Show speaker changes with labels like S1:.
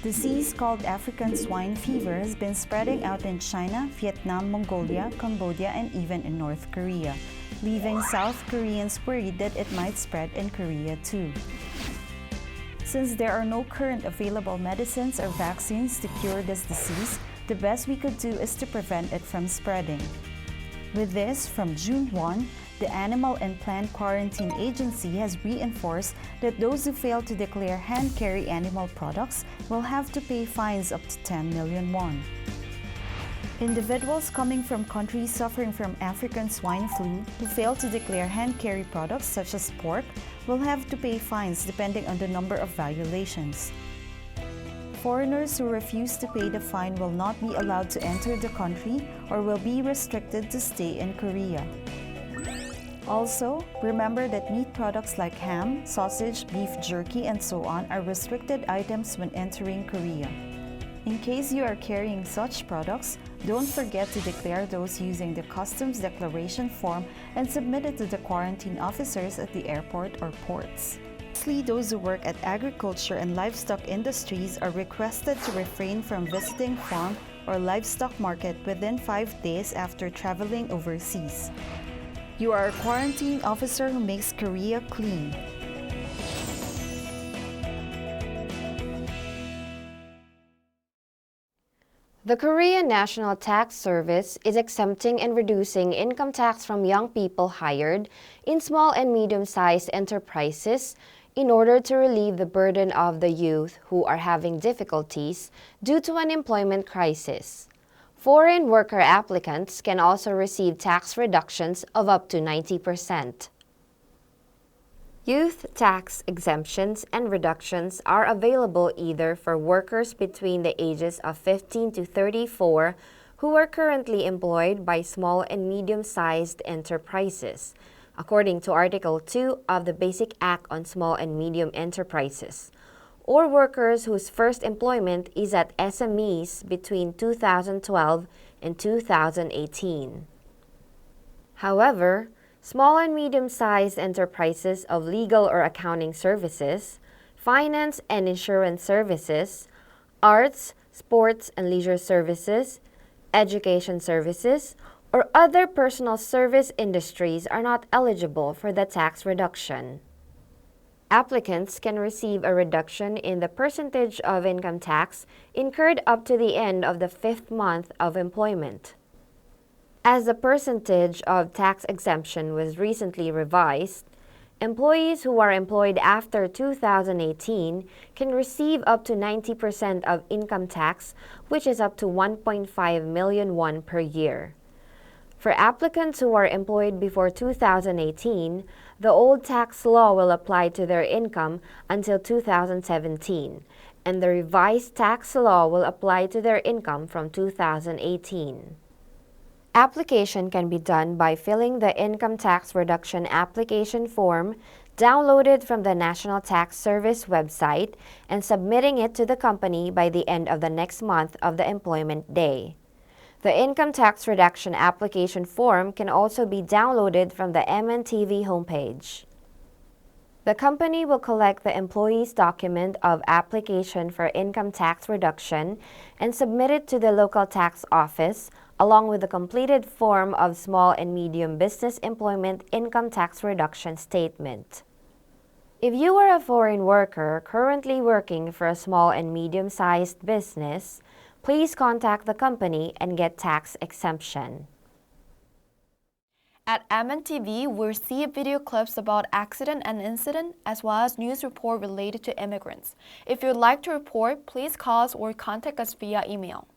S1: Disease called African swine fever has been spreading out in China, Vietnam, Mongolia, Cambodia, and even in North Korea, leaving South Koreans worried that it might spread in Korea too. Since there are no current available medicines or vaccines to cure this disease, the best we could do is to prevent it from spreading. With this, from June 1, the Animal and Plant Quarantine Agency has reinforced that those who fail to declare hand-carry animal products will have to pay fines up to 10 million won. Individuals coming from countries suffering from African swine flu who fail to declare hand-carry products such as pork will have to pay fines depending on the number of violations. Foreigners who refuse to pay the fine will not be allowed to enter the country or will be restricted to stay in Korea. Also, remember that meat products like ham, sausage, beef jerky, and so on are restricted items when entering Korea. In case you are carrying such products, don't forget to declare those using the customs declaration form and submit it to the quarantine officers at the airport or ports. Lastly, those who work at agriculture and livestock industries are requested to refrain from visiting farm or livestock market within 5 days after traveling overseas. You are a quarantine officer who makes Korea clean.
S2: The Korean National Tax Service is exempting and reducing income tax from young people hired in small and medium-sized enterprises in order to relieve the burden of the youth who are having difficulties due to an employment crisis. Foreign worker applicants can also receive tax reductions of up to 90%. Youth tax exemptions and reductions are available either for workers between the ages of 15 to 34 who are currently employed by small and medium-sized enterprises, according to Article 2 of the Basic Act on Small and Medium Enterprises, or workers whose first employment is at SMEs between 2012 and 2018. However, small and medium-sized enterprises of legal or accounting services, finance and insurance services, arts, sports and leisure services, education services, or other personal service industries are not eligible for the tax reduction. Applicants can receive a reduction in the percentage of income tax incurred up to the end of the 5th month of employment. As the percentage of tax exemption was recently revised, employees who are employed after 2018 can receive up to 90% of income tax, which is up to 1.5 million won per year. For applicants who are employed before 2018, the old tax law will apply to their income until 2017, and the revised tax law will apply to their income from 2018. Application can be done by filling the Income Tax Reduction Application Form downloaded from the National Tax Service website and submitting it to the company by the end of the next month of the employment day. The Income Tax Reduction Application Form can also be downloaded from the MNTV homepage. The company will collect the employee's document of application for income tax reduction and submit it to the local tax office along with the completed form of small and medium business employment income tax reduction statement. If you are a foreign worker currently working for a small and medium-sized business, please contact the company and get tax exemption.
S3: At MNTV, we'll see video clips about accident and incident, as well as news report related to immigrants. If you'd like to report, please call us or contact us via email.